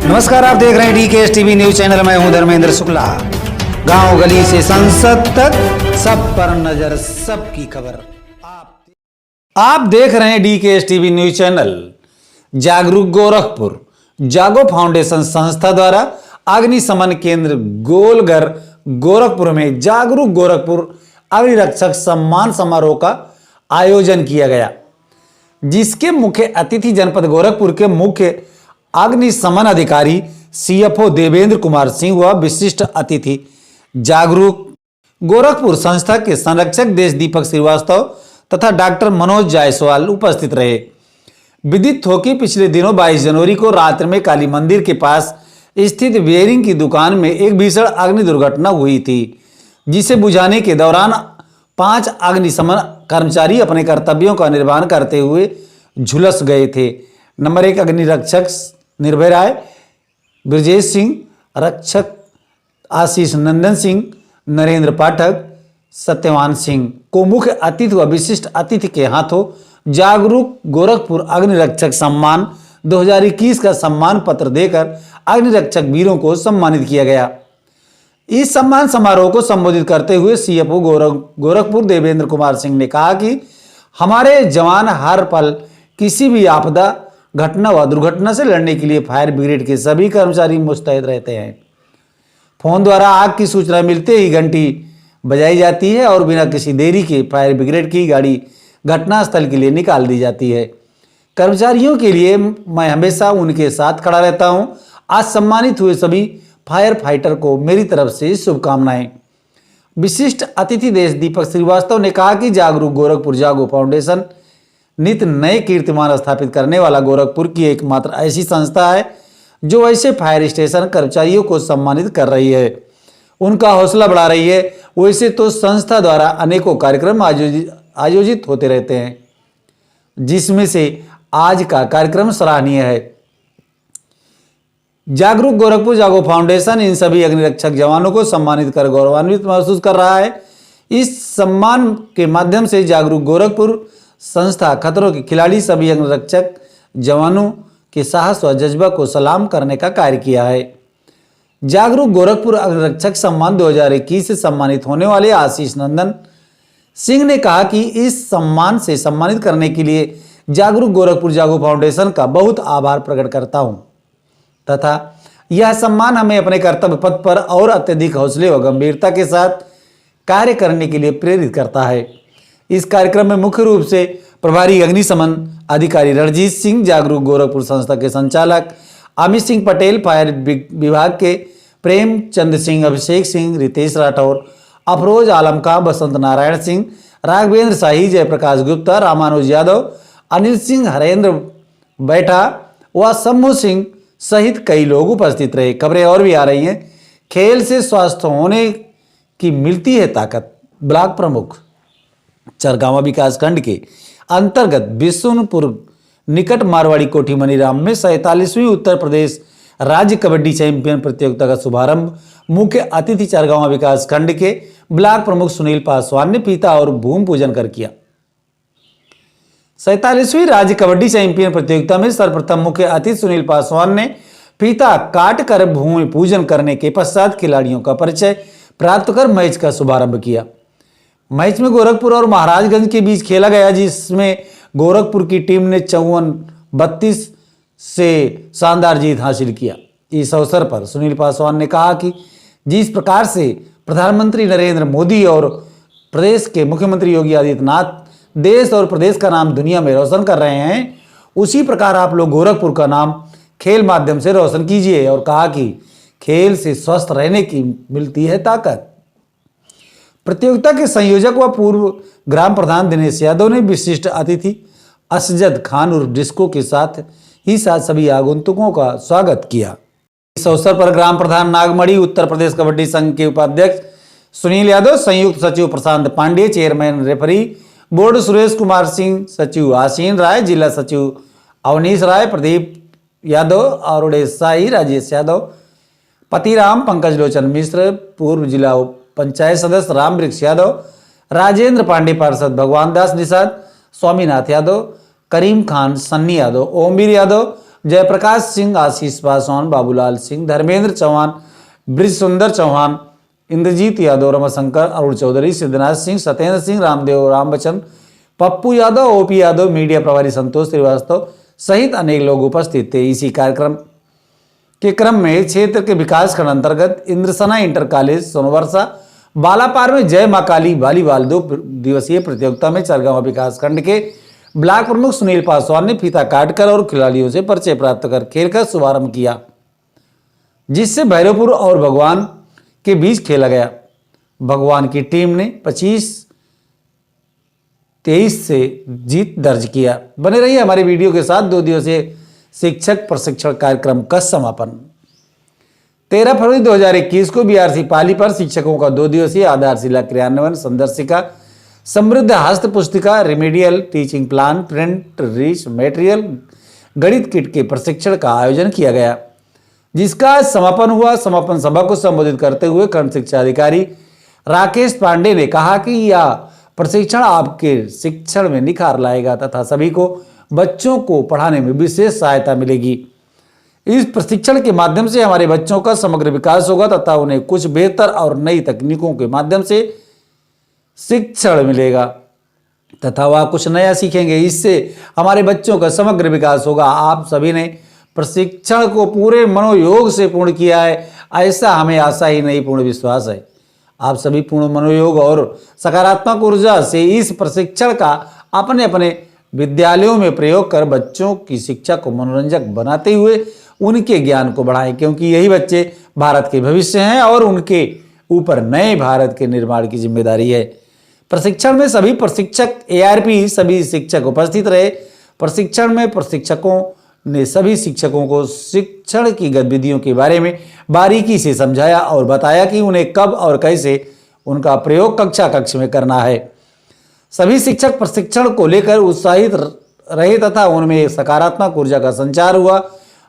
नमस्कार, आप देख रहे हैं डीकेएस टीवी न्यूज चैनल। मैं हूं धर्मेंद्र शुक्ला। गांव गली से संसद तक सब पर नजर, सबकी खबर। आप देख रहे हैं डीकेएस टीवी न्यूज चैनल। जागरूक गोरखपुर जागो फाउंडेशन संस्था द्वारा अग्निशमन केंद्र गोलघर गोरखपुर में जागरूक गोरखपुर अग्निरक्षक सम्मान समारोह का आयोजन किया गया, जिसके मुख्य अतिथि जनपद गोरखपुर के मुख्य अग्निशमन अधिकारी सीएफओ देवेंद्र कुमार सिंह व विशिष्ट अतिथि जागरूक गोरखपुर संस्था के संरक्षक देश दीपक श्रीवास्तव तथा डॉक्टर मनोज जायसवाल उपस्थित रहे। विदित हो कि पिछले दिनों 22 जनवरी को रात्रि में काली मंदिर के पास स्थित बेयरिंग की दुकान में एक भीषण अग्नि दुर्घटना हुई थी, जिसे बुझाने के दौरान 5 अग्निशमन कर्मचारी अपने कर्तव्यों का निर्वहन करते हुए झुलस गए थे। नंबर 1 अग्निरक्षक निर्भय राय, ब्रजेश सिंह, रक्षक आशीष नंदन सिंह, नरेंद्र पाठक, सत्यवान सिंह को मुख्य अतिथि व विशिष्ट अतिथि के हाथों जागरूक गोरखपुर अग्निरक्षक सम्मान 2021 का सम्मान पत्र देकर अग्निरक्षक वीरों को सम्मानित किया गया। इस सम्मान समारोह को संबोधित करते हुए सीएफओ गोरखपुर देवेंद्र कुमार सिंह ने कहा कि हमारे जवान हर पल किसी भी आपदा, घटना व दुर्घटना से लड़ने के लिए फायर ब्रिगेड के सभी कर्मचारी मुस्तैद रहते हैं। फोन द्वारा आग की सूचना मिलते ही घंटी बजाई जाती है और बिना किसी देरी के फायर ब्रिगेड की गाड़ी घटनास्थल के लिए निकाल दी जाती है। कर्मचारियों के लिए मैं हमेशा उनके साथ खड़ा रहता हूं। आज सम्मानित हुए सभी फायर फाइटर को मेरी तरफ से शुभकामनाएं। विशिष्ट अतिथि देश दीपक श्रीवास्तव ने कहा कि जागरूक गोरखपुर जागो फाउंडेशन नित्य नए कीर्तिमान स्थापित करने वाला गोरखपुर की एकमात्र ऐसी संस्था है जो ऐसे फायर स्टेशन कर्मचारियों को सम्मानित कर रही है, उनका हौसला बढ़ा रही है। वैसे तो संस्था द्वारा अनेकों कार्यक्रम आयोजित होते रहते हैं, जिसमें से आज का कार्यक्रम सराहनीय है। जागरूक गोरखपुर जागो फाउंडेशन इन सभी अग्निरक्षक जवानों को सम्मानित कर गौरवान्वित महसूस कर रहा है। इस सम्मान के माध्यम से जागरूक गोरखपुर संस्था खतरों के खिलाड़ी सभी अग्निरक्षक जवानों के साहस व जज्बा को सलाम करने का कार्य किया है। जागरूक गोरखपुर अग्निरक्षक सम्मान 2021 से सम्मानित होने वाले आशीष नंदन सिंह ने कहा कि इस सम्मान से सम्मानित करने के लिए जागरूक गोरखपुर जागो फाउंडेशन का बहुत आभार प्रकट करता हूं तथा यह सम्मान हमें अपने कर्तव्य पथ पर और अत्यधिक हौसले व गंभीरता के साथ कार्य करने के लिए प्रेरित करता है। इस कार्यक्रम में मुख्य रूप से प्रभारी अग्निशमन अधिकारी रणजीत सिंह, जागरूक गोरखपुर संस्था के संचालक अमित सिंह पटेल, फायर विभाग के प्रेमचंद सिंह, अभिषेक सिंह, रितेश राठौर, अफरोज आलम खां, बसंत नारायण सिंह, राघवेंद्र शाही, जयप्रकाश गुप्ता, रामानुज यादव, अनिल सिंह, हरेंद्र बैठा व शंभू सिंह सहित कई लोग उपस्थित रहे। खबरें और भी आ रही हैं। खेल से स्वस्थ होने की मिलती है ताकत। ब्लॉक प्रमुख चरगावा विकास खंड के अंतर्गत बिशुनपुर निकट मारवाड़ी कोठी मनीराम में 47वीं उत्तर प्रदेश राज्य कबड्डी चैंपियन प्रतियोगिता का शुभारंभ मुख्य अतिथि चरगावा विकास खंड के ब्लॉक प्रमुख सुनील पासवान ने पीता और भूमि पूजन कर किया। 47वीं राज्य कबड्डी चैंपियन प्रतियोगिता में सर्वप्रथम मुख्य अतिथि सुनील पासवान ने फीता काट कर भूमि पूजन करने के पश्चात खिलाड़ियों का परिचय प्राप्त कर मैच का शुभारंभ किया। मैच में गोरखपुर और महाराजगंज के बीच खेला गया, जिसमें गोरखपुर की टीम ने 54-32 से शानदार जीत हासिल किया। इस अवसर पर सुनील पासवान ने कहा कि जिस प्रकार से प्रधानमंत्री नरेंद्र मोदी और प्रदेश के मुख्यमंत्री योगी आदित्यनाथ देश और प्रदेश का नाम दुनिया में रोशन कर रहे हैं, उसी प्रकार आप लोग गोरखपुर का नाम खेल माध्यम से रोशन कीजिए और कहा कि खेल से स्वस्थ रहने की मिलती है ताकत। प्रतियोगिता के संयोजक व पूर्व ग्राम प्रधान दिनेश यादव ने विशिष्ट अतिथि असजद खान उर्फ डिस्को के साथ सभी आगंतुकों का स्वागत किया। इस अवसर पर ग्राम प्रधान नागमणि, उत्तर प्रदेश कबड्डी संघ के उपाध्यक्ष सुनील यादव, संयुक्त सचिव Prashant Pandey, chairman referee board Suresh Kumar Singh, सचिव आसीन राय, जिला सचिव अवनीश राय, प्रदीप यादव, अरुणेश शाही, राजेश यादव, पतिराम, पंकज लोचन मिश्र, पूर्व जिला पंचायत सदस्य राम वृक्ष यादव, राजेंद्र पांडे, पार्षद भगवान दास निषाद, स्वामीनाथ यादव, करीम खान, सन्नी यादव, ओमवीर यादव, जयप्रकाश सिंह, आशीष पासवान, बाबूलाल सिंह, धर्मेंद्र चौहान, ब्रिज सुंदर चौहान, इंद्रजीत यादव, रमाशंकर, अरुण चौधरी, सिद्धनाथ सिंह, सत्येंद्र सिंह, रामदेव, रामबचन, पप्पू यादव, ओपी यादव, मीडिया प्रभारी संतोष श्रीवास्तव सहित अनेक लोग उपस्थित थे। इसी कार्यक्रम के क्रम में क्षेत्र के विकास खंड अंतर्गत इंद्रसना इंटर कॉलेज सोनवर्षा बालापार में जय मां काली वॉलीबॉल 2 दिवसीय प्रतियोगिता में चरगांव विकास खंड के ब्लॉक प्रमुख सुनील पासवान ने फीता काटकर और खिलाड़ियों से परिचय प्राप्त कर खेल का शुभारंभ किया, जिससे भैरवपुर और भगवान के बीच खेला गया। भगवान की टीम ने 25-23 से जीत दर्ज किया। बने रहिए हमारे वीडियो के साथ। 2 दिवसीय शिक्षक प्रशिक्षण कार्यक्रम का समापन 13 फरवरी 2021 को बीआरसी पाली पर शिक्षकों का 2 दिवसीय आधारशिला क्रियान्वयन संदर्शिका, समृद्ध हस्त पुस्तिका, remedial teaching plan, print reach material, गणित किट के प्रशिक्षण का आयोजन किया गया, जिसका आज समापन हुआ। समापन सभा को संबोधित करते हुए खंड शिक्षा अधिकारी राकेश पांडे ने कहा कि यह प्रशिक्षण आपके शिक्षण में निखार लाएगा तथा सभी को बच्चों को पढ़ाने में विशेष सहायता मिलेगी। इस प्रशिक्षण के माध्यम से हमारे बच्चों का समग्र विकास होगा तथा उन्हें कुछ बेहतर और नई तकनीकों के माध्यम से शिक्षण मिलेगा तथा वह कुछ नया सीखेंगे। इससे हमारे बच्चों का समग्र विकास होगा। आप सभी ने प्रशिक्षण को पूरे मनोयोग से पूर्ण किया है, ऐसा हमें आशा ही नहीं पूर्ण विश्वास है। आप सभी पूर्ण मनोयोग और सकारात्मक ऊर्जा से इस प्रशिक्षण का अपने अपने विद्यालयों में प्रयोग कर बच्चों की शिक्षा को मनोरंजक बनाते हुए उनके ज्ञान को बढ़ाएं, क्योंकि यही बच्चे भारत के भविष्य हैं और उनके ऊपर नए भारत के निर्माण की जिम्मेदारी है। प्रशिक्षण में सभी प्रशिक्षक एआरपी सभी शिक्षक उपस्थित रहे। प्रशिक्षण में प्रशिक्षकों ने सभी शिक्षकों को शिक्षण की गतिविधियों के बारे में बारीकी से समझाया और बताया कि उन्हें कब और कैसे उनका प्रयोग कक्ष में करना है। सभी शिक्षक प्रशिक्षण को लेकर उत्साहित रहे तथा उनमें सकारात्मक ऊर्जा का संचार हुआ।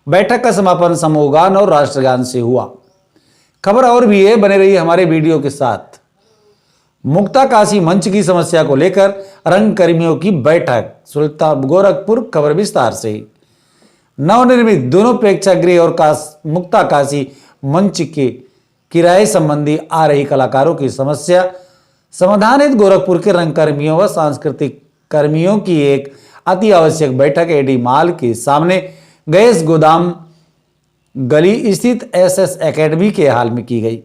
बैठक का समापन समूह गान और राष्ट्रगान से हुआ। खबर और भी है, बने रहिए हमारे वीडियो के साथ। मुक्ता काशी मंच की समस्या को लेकर रंगकर्मियों की बैठक सुल्तान गोरखपुर। खबर विस्तार से। नवनिर्मित दोनों प्रेक्षागृह और मुक्ता काशी मंच के किराए संबंधी आ रही कलाकारों की समस्या समाधानित गोरखपुर के रंगकर्मियों व सांस्कृतिक कर्मियों की एक अति आवश्यक बैठक एडी माल के सामने गैस गोदाम गली स्थित एसएस एकेडमी के हाल में की गई,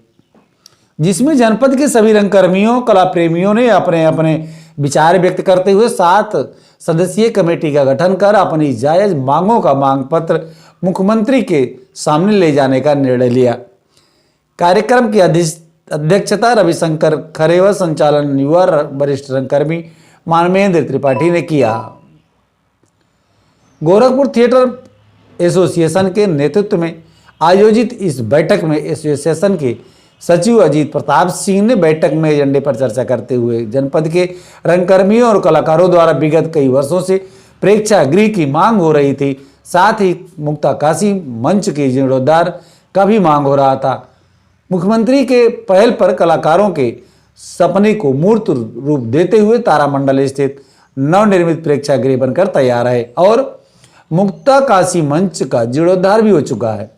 जिसमें जनपद के सभी रंगकर्मियों कला प्रेमियों ने अपने अपने विचार व्यक्त करते हुए 7 सदस्यीय कमेटी का गठन कर अपनी जायज मांगों का मांग पत्र मुख्यमंत्री के सामने ले जाने का निर्णय लिया। कार्यक्रम की अध्यक्षता रविशंकर खरे व संचालन युवा वरिष्ठ रंगकर्मी मानवेंद्र त्रिपाठी ने किया। गोरखपुर थिएटर एसोसिएशन के नेतृत्व में आयोजित इस बैठक में एसोसिएशन के सचिव अजीत प्रताप सिंह ने बैठक में एजेंडे पर चर्चा करते हुए जनपद के रंगकर्मियों और कलाकारों द्वारा विगत कई वर्षों से प्रेक्षागृह की मांग हो रही थी, साथ ही मुक्ता काशी मंच के जीर्णोद्धार का भी मांग हो रहा था। मुख्यमंत्री के पहल पर कलाकारों के सपने को मूर्त रूप देते हुए तारामंडल स्थित नवनिर्मित प्रेक्षागृह बनकर तैयार है और मुक्ता काशी मंच का जीर्णोद्धार भी हो चुका है,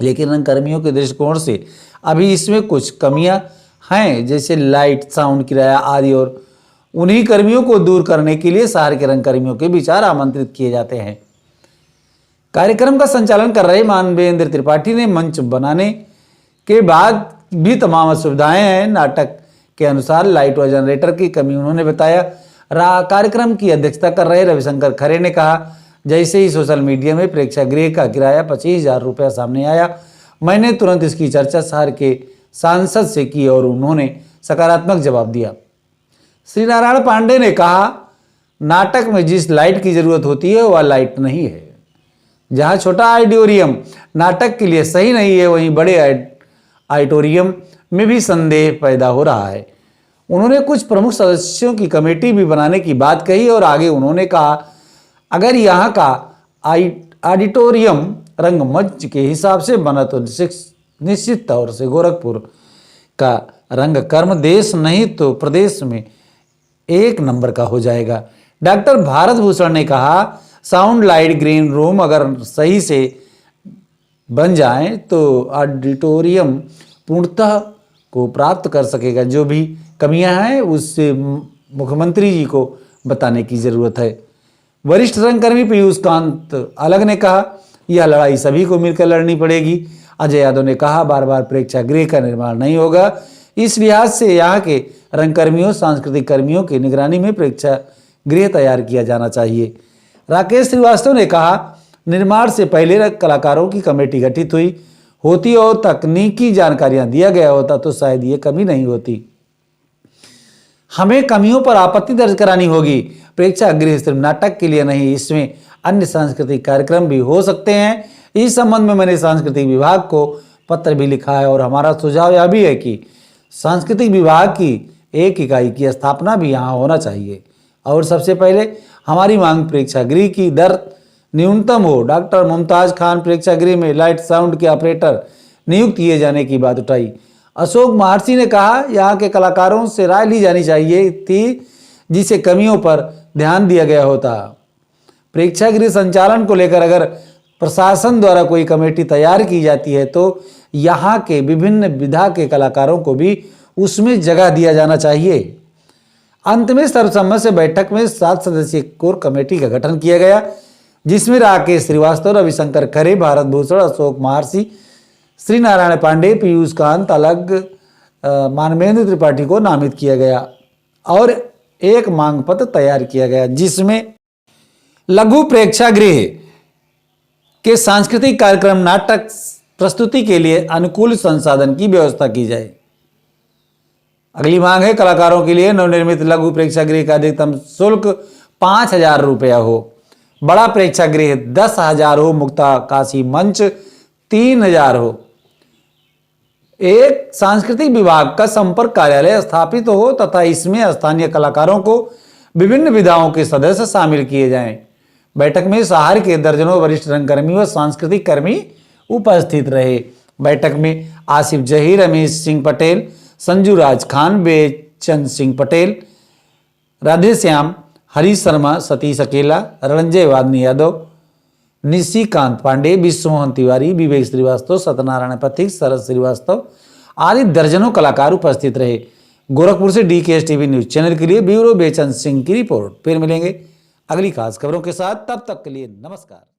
लेकिन रंगकर्मियों के दृष्टिकोण से अभी इसमें कुछ कमियां हैं, जैसे लाइट, साउंड, किराया आदि, और उन्हीं कर्मियों को दूर करने के लिए शहर के रंगकर्मियों के विचार आमंत्रित किए जाते हैं। कार्यक्रम का संचालन कर रहे मानवेंद्र त्रिपाठी ने मंच बनाने के बाद भी तमाम सुविधाएं हैं। नाटक के अनुसार लाइट व जनरेटर की कमी उन्होंने बताया। कार्यक्रम की अध्यक्षता कर रहे रविशंकर खरे ने कहा, जैसे ही सोशल मीडिया में प्रेक्षागृह का किराया 25,000 रुपया सामने आया, मैंने तुरंत इसकी चर्चा शहर के सांसद से की और उन्होंने सकारात्मक जवाब दिया। श्री नारायण पांडे ने कहा, नाटक में जिस लाइट की जरूरत होती है वह लाइट नहीं है। जहां छोटा ऑडिटोरियम नाटक के लिए सही नहीं है, वहीं बड़े ऑडिटोरियम में भी संदेह पैदा हो रहा है। उन्होंने कुछ प्रमुख सदस्यों की कमेटी भी बनाने की बात कही और आगे उन्होंने कहा, अगर यहाँ का ऑडिटोरियम रंगमंच के हिसाब से बना तो निश्चित तौर से गोरखपुर का रंगकर्म देश नहीं तो प्रदेश में 1 नंबर का हो जाएगा। डॉक्टर भारत भूषण ने कहा, साउंड लाइट ग्रीन रूम अगर सही से बन जाएं तो ऑडिटोरियम पूर्णतः को प्राप्त कर सकेगा। जो भी कमियां हैं उससे मुख्यमंत्री जी को बताने की ज़रूरत है। वरिष्ठ रंगकर्मी पीयूष कांत अलग ने कहा, यह लड़ाई सभी को मिलकर लड़नी पड़ेगी। अजय यादव ने कहा, बार बार प्रेक्षागृह का निर्माण नहीं होगा, इस लिहाज से यहाँ के रंगकर्मियों सांस्कृतिक कर्मियों की निगरानी में प्रेक्षागृह तैयार किया जाना चाहिए। राकेश श्रीवास्तव ने कहा, निर्माण से पहले कलाकारों की कमेटी गठित हुई होती और तकनीकी जानकारियां दिया गया होता तो शायद ये कमी नहीं होती। हमें कमियों पर आपत्ति दर्ज करानी होगी। प्रेक्षागृह सिर्फ नाटक के लिए नहीं, इसमें अन्य सांस्कृतिक कार्यक्रम भी हो सकते हैं। इस संबंध में मैंने सांस्कृतिक विभाग को पत्र भी लिखा है और हमारा सुझाव यह भी है कि सांस्कृतिक विभाग की एक इकाई की स्थापना भी यहाँ होना चाहिए। और सबसे पहले हमारी मांग प्रेक्षागृह की दर न्यूनतम हो। डॉक्टर मुमताज खान प्रेक्षागृह में लाइट साउंड के ऑपरेटर नियुक्त किए जाने की बात उठाई। अशोक महर्षि ने कहा, यहाँ के कलाकारों से राय ली जानी चाहिए थी जिसे कमियों पर ध्यान दिया गया होता। प्रेक्षागृह संचालन को लेकर अगर प्रशासन द्वारा कोई कमेटी तैयार की जाती है तो यहाँ के विभिन्न विधा के कलाकारों को भी उसमें जगह दिया जाना चाहिए। अंत में सर्वसम्मत से बैठक में 7 सदस्यीय कोर कमेटी का गठन किया गया, जिसमें राकेश श्रीवास्तव, रविशंकर खरे, भारत भूषण, अशोक महर्षि, श्री नारायण पांडे, पीयूष कांत अलग, मानवेंद्र त्रिपाठी को नामित किया गया और एक मांग पत्र तैयार किया गया, जिसमें लघु प्रेक्षागृह के सांस्कृतिक कार्यक्रम नाटक प्रस्तुति के लिए अनुकूल संसाधन की व्यवस्था की जाए। अगली मांग है, कलाकारों के लिए नवनिर्मित लघु प्रेक्षागृह का अधिकतम शुल्क 5,000 रुपया हो, बड़ा प्रेक्षागृह 10,000 हो, मुक्ताकाशी मंच 3,000 हो। एक सांस्कृतिक विभाग का संपर्क कार्यालय स्थापित हो तथा इसमें स्थानीय कलाकारों को विभिन्न विधाओं के सदस्य शामिल किए जाएं। बैठक में शहर के दर्जनों वरिष्ठ रंगकर्मी व सांस्कृतिक कर्मी उपस्थित रहे। बैठक में आसिफ जही, रमेश सिंह पटेल, संजू राज खान, बेचंद सिंह पटेल, राधेश्याम, हरीश शर्मा, सतीश अकेला, रणंजय वादनी यादव, निशिकांत पांडे, विश्वमोहन तिवारी, विवेक श्रीवास्तव, सत्यनारायण पथिक, शरद श्रीवास्तव आदि दर्जनों कलाकार उपस्थित रहे। गोरखपुर से DKS TV न्यूज चैनल के लिए ब्यूरो बेचंद सिंह की रिपोर्ट। फिर मिलेंगे अगली खास खबरों के साथ, तब तक के लिए नमस्कार।